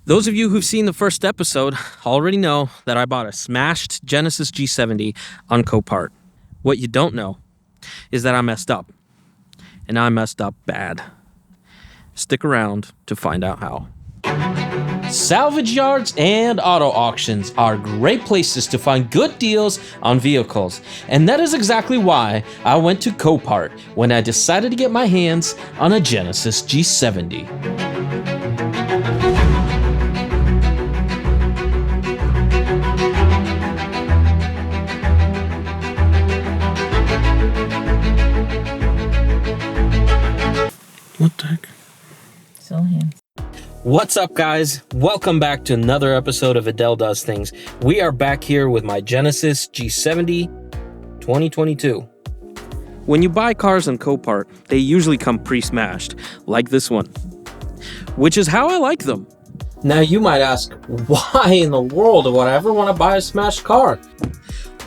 Those of you who've seen the first episode already know that I bought a smashed Genesis G70 on Copart. What you don't know is that I messed up. And I messed up bad. Stick around to find out how. Salvage yards and auto auctions are great places to find good deals on vehicles. And that is exactly why I went to Copart when I decided to get my hands on a Genesis G70. What the heck? Still hands. What's up, guys? Welcome back to another episode of Videl Does Things. We are back here with my Genesis G70 2022. When you buy cars on Copart, they usually come pre-smashed, like this one, which is how I like them. Now you might ask, why in the world would I ever want to buy a smashed car?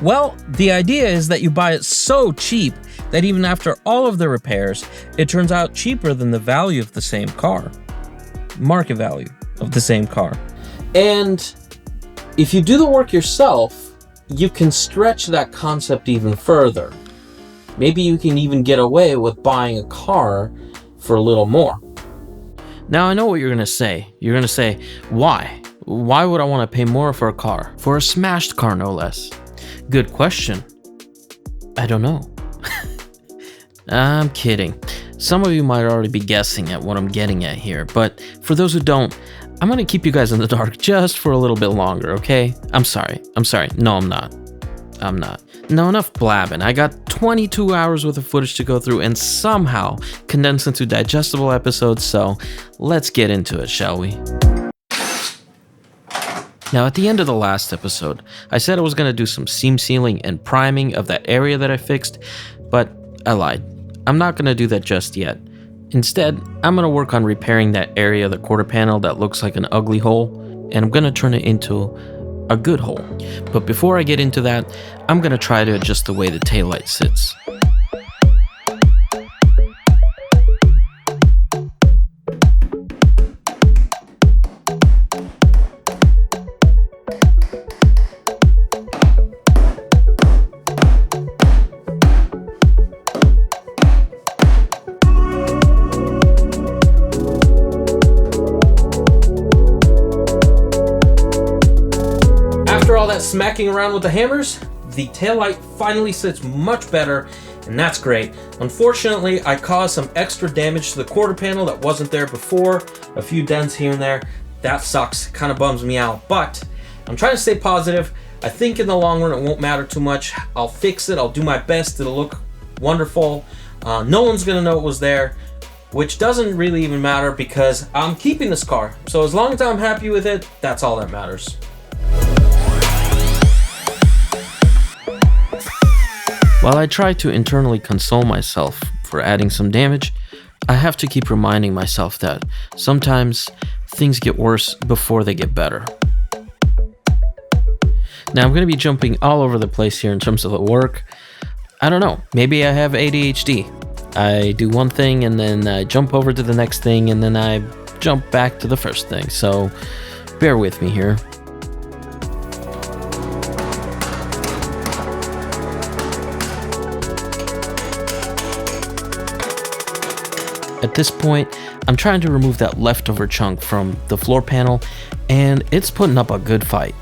Well, the idea is that you buy it so cheap that even after all of the repairs, it turns out cheaper than the value of the same car. Market value of the same car. And if you do the work yourself, you can stretch that concept even further. Maybe you can even get away with buying a car for a little more. Now I know what you're gonna say. You're gonna say, why? Why would I want to pay more for a car? For a smashed car, no less. Good question. I don't know. I'm kidding. Some of you might already be guessing at what I'm getting at here, but for those who don't, I'm gonna keep you guys in the dark just for a little bit longer, okay? I'm sorry. No, I'm not. No, enough blabbing. I got 22 hours worth of footage to go through and somehow condense into digestible episodes, so let's get into it, shall we? Now, at the end of the last episode, I said I was gonna do some seam sealing and priming of that area that I fixed, but I lied. I'm not going to do that just yet. Instead, I'm going to work on repairing that area of the quarter panel that looks like an ugly hole, and I'm going to turn it into a good hole. But before I get into that, I'm going to try to adjust the way the taillight sits. Smacking around with the hammers, the taillight finally sits much better, and that's great. Unfortunately, I caused some extra damage to the quarter panel that wasn't there before, a few dents here and there. That sucks, kind of bums me out, but I'm trying to stay positive. I think in the long run it won't matter too much. I'll fix it, I'll do my best, it'll look wonderful. No one's gonna know it was there, which doesn't really even matter because I'm keeping this car. So as long as I'm happy with it, that's all that matters. While I try to internally console myself for adding some damage, I have to keep reminding myself that sometimes things get worse before they get better. Now I'm going to be jumping all over the place here in terms of the work. I don't know, maybe I have ADHD. I do one thing and then I jump over to the next thing and then I jump back to the first thing, so bear with me here. At this point, I'm trying to remove that leftover chunk from the floor panel, and it's putting up a good fight.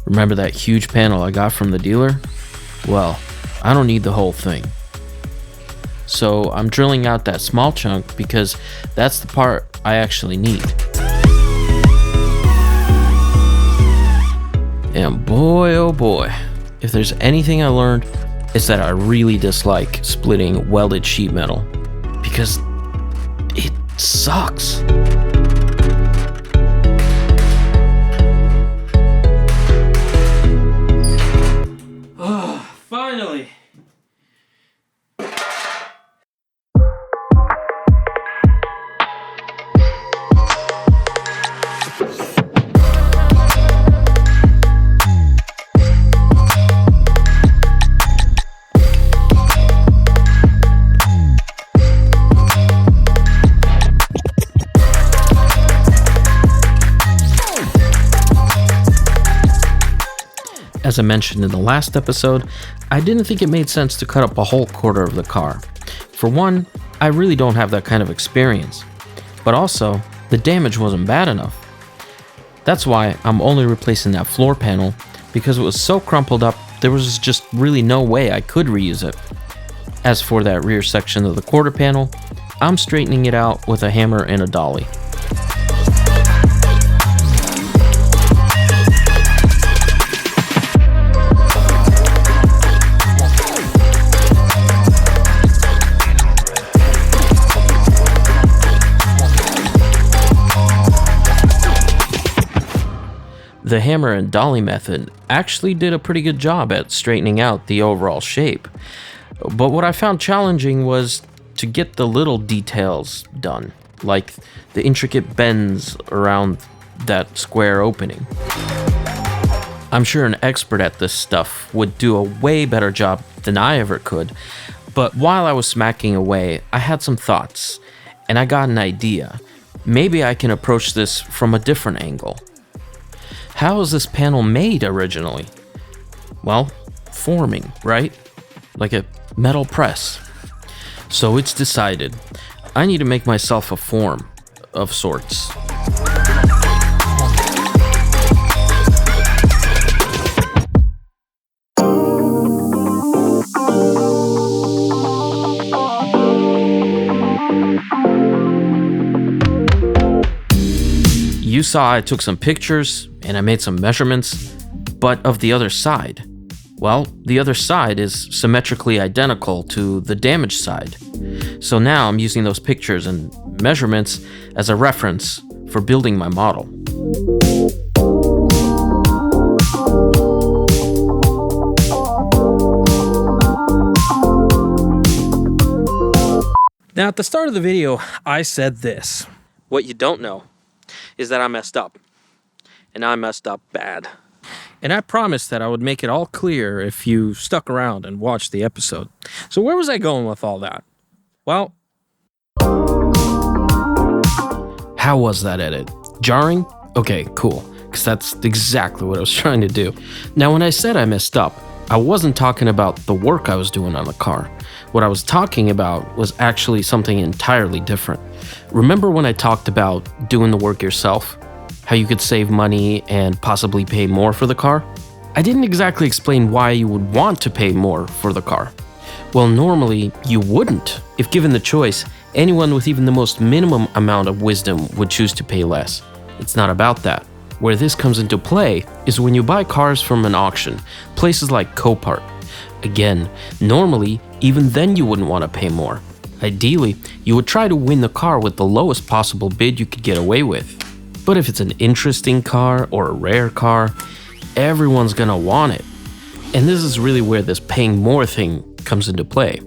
Remember that huge panel I got from the dealer? Well, I don't need the whole thing. So I'm drilling out that small chunk because that's the part I actually need. And boy, oh boy, if there's anything I learned, it's that I really dislike splitting welded sheet metal because it sucks. Finally, As I mentioned in the last episode, I didn't think it made sense to cut up a whole quarter of the car. For one, I really don't have that kind of experience. But also, the damage wasn't bad enough. That's why I'm only replacing that floor panel, because it was so crumpled up, there was just really no way I could reuse it. As for that rear section of the quarter panel, I'm straightening it out with a hammer and a dolly. The hammer and dolly method actually did a pretty good job at straightening out the overall shape. But what I found challenging was to get the little details done, like the intricate bends around that square opening. I'm sure an expert at this stuff would do a way better job than I ever could, but while I was smacking away, I had some thoughts, and I got an idea. Maybe I can approach this from a different angle. How was this panel made originally? Well, forming, right? Like a metal press. So it's decided. I need to make myself a form of sorts. You saw I took some pictures and I made some measurements, but of the other side. Well, the other side is symmetrically identical to the damaged side. So now I'm using those pictures and measurements as a reference for building my model. Now at the start of the video, I said this. What you don't know is that I messed up. And I messed up bad. And I promised that I would make it all clear if you stuck around and watched the episode. So where was I going with all that? Well, how was that edit? Jarring? Okay, cool. Because that's exactly what I was trying to do. Now, when I said I messed up, I wasn't talking about the work I was doing on the car. What I was talking about was actually something entirely different. Remember when I talked about doing the work yourself? How you could save money and possibly pay more for the car? I didn't exactly explain why you would want to pay more for the car. Well, normally you wouldn't. If given the choice, anyone with even the most minimum amount of wisdom would choose to pay less. It's not about that. Where this comes into play is when you buy cars from an auction, places like Copart. Again, normally, even then you wouldn't want to pay more. Ideally, you would try to win the car with the lowest possible bid you could get away with. But if it's an interesting car or a rare car, everyone's gonna want it. And this is really where this paying more thing comes into play.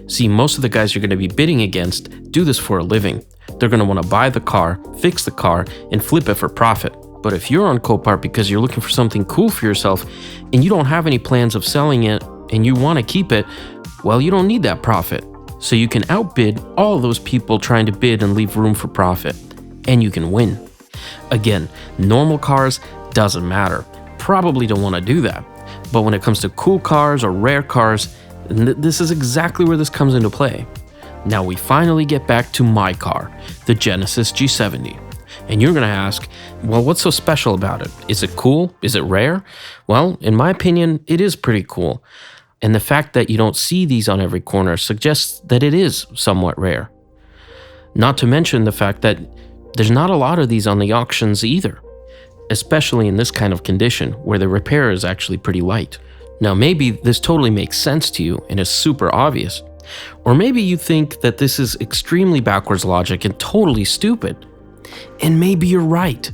See, most of the guys you're gonna be bidding against do this for a living. They're gonna wanna buy the car, fix the car, and flip it for profit. But if you're on Copart because you're looking for something cool for yourself and you don't have any plans of selling it and you wanna keep it, well, you don't need that profit. So you can outbid all those people trying to bid and leave room for profit. And you can win. Again, normal cars doesn't matter. Probably don't want to do that. But when it comes to cool cars or rare cars, this is exactly where this comes into play. Now we finally get back to my car, the Genesis G70. And you're going to ask, well, what's so special about it? Is it cool? Is it rare? Well, in my opinion, it is pretty cool. And the fact that you don't see these on every corner suggests that it is somewhat rare. Not to mention the fact that there's not a lot of these on the auctions either, especially in this kind of condition where the repair is actually pretty light. Now maybe this totally makes sense to you and is super obvious, or maybe you think that this is extremely backwards logic and totally stupid. And maybe you're right.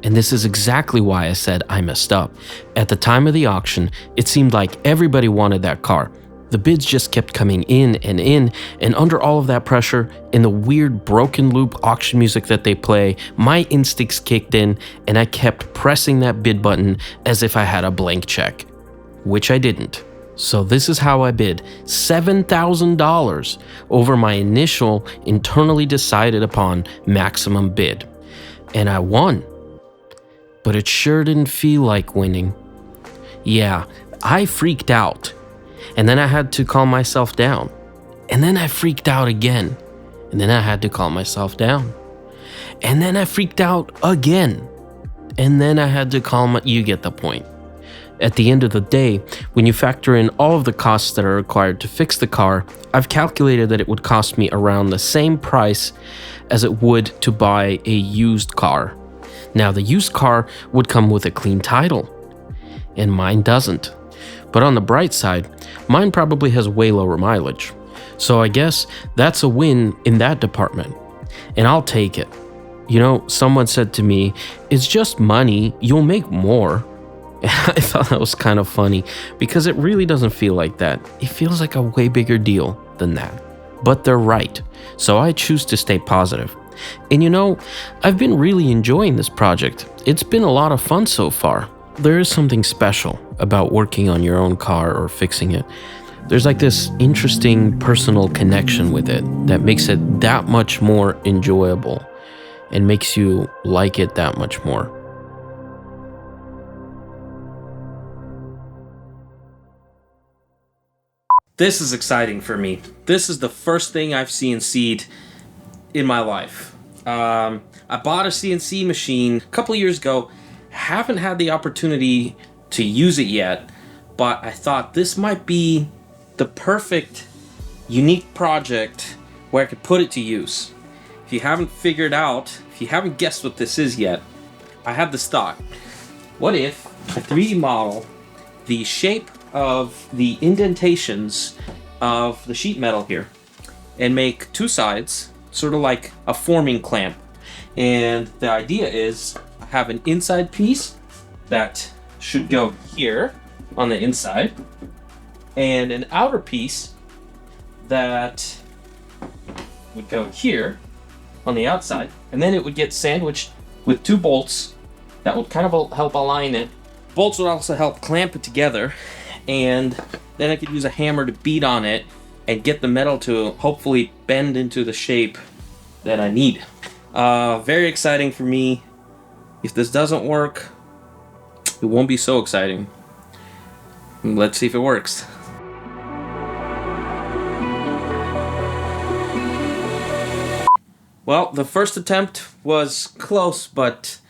And this is exactly why I said I messed up. At the time of the auction, it seemed like everybody wanted that car. The bids just kept coming in, and under all of that pressure, in the weird broken loop auction music that they play, my instincts kicked in, and I kept pressing that bid button as if I had a blank check, which I didn't. So this is how I bid $7,000 over my initial internally decided upon maximum bid. And I won. But it sure didn't feel like winning. Yeah, I freaked out. And then I had to calm myself down. And then I freaked out again. And then I had to calm myself down. And then I freaked out again. And then I had to you get the point. At the end of the day, when you factor in all of the costs that are required to fix the car, I've calculated that it would cost me around the same price as it would to buy a used car. Now, the used car would come with a clean title, and mine doesn't. But on the bright side, mine probably has way lower mileage. So I guess that's a win in that department, and I'll take it. You know, someone said to me, "It's just money, you'll make more." And I thought that was kind of funny because it really doesn't feel like that. It feels like a way bigger deal than that. But they're right, so I choose to stay positive. And you know, I've been really enjoying this project. It's been a lot of fun so far. There is something special about working on your own car or fixing it. There's like this interesting personal connection with it that makes it that much more enjoyable and makes you like it that much more. This is exciting for me. This is the first thing I've CNC'd in my life. I bought a CNC machine a couple years ago. Haven't had the opportunity to use it yet, but I thought this might be the perfect, unique project where I could put it to use. If you haven't figured out, if you haven't guessed what this is yet, I have this thought. What if a 3D model the shape of the indentations of the sheet metal here and make two sides, sort of like a forming clamp. And the idea is have an inside piece that should go here on the inside and an outer piece that would go here on the outside, and then it would get sandwiched with two bolts that would kind of help align it. Bolts would also help clamp it together, and then I could use a hammer to beat on it and get the metal to hopefully bend into the shape that I need. Very exciting for me. If this doesn't work, it won't be so exciting. Let's see if it works. Well, the first attempt was close, but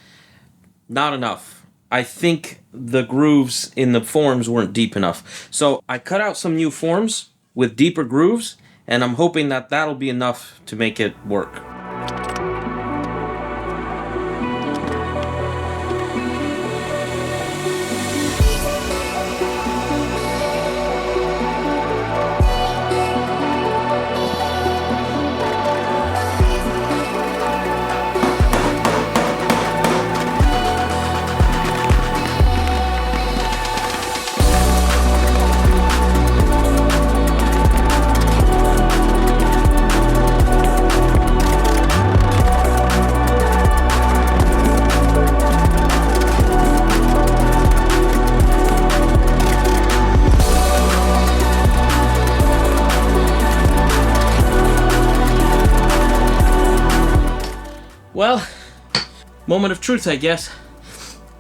not enough. I think the grooves in the forms weren't deep enough. So I cut out some new forms with deeper grooves, and I'm hoping that that'll be enough to make it work. Well, moment of truth, I guess.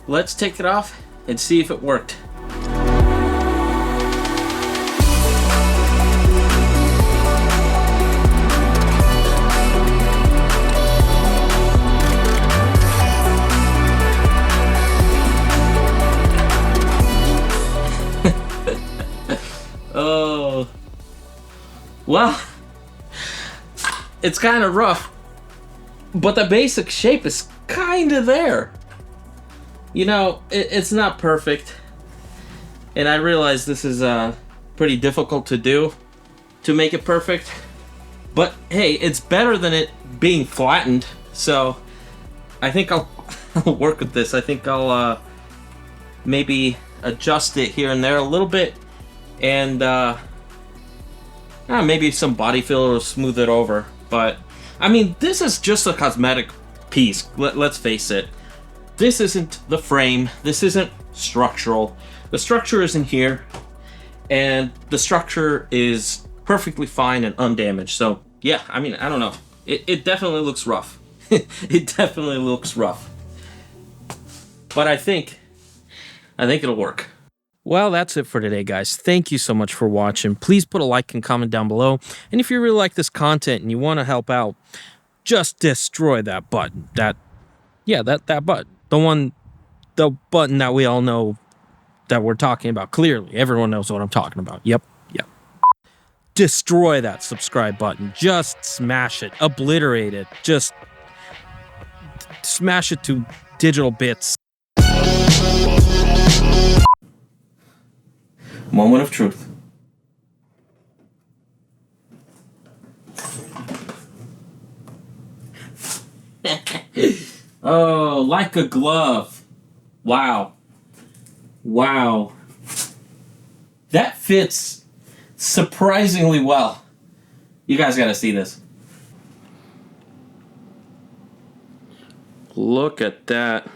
Let's take it off and see if it worked. Oh, well, it's kind of rough. But the basic shape is kind of there. You know, it's not perfect. And I realize this is pretty difficult to do, to make it perfect. But hey, it's better than it being flattened. So I think I'll work with this. I think I'll maybe adjust it here and there a little bit. And maybe some body filler will smooth it over. But I mean, this is just a cosmetic piece. Let's face it. This isn't the frame. This isn't structural. The structure isn't here. And the structure is perfectly fine and undamaged. So, yeah, I mean, I don't know. It definitely looks rough. It definitely looks rough. But I think it'll work. Well, that's it for today, guys. Thank you so much for watching. Please put a like and comment down below. And if you really like this content and you want to help out, just destroy that button. That button. The button that we all know that we're talking about clearly. Everyone knows what I'm talking about. Yep. Destroy that subscribe button. Just smash it. Obliterate it. Just smash it to digital bits. Moment of truth. Oh, like a glove. Wow. That fits surprisingly well. You guys gotta see this. Look at that.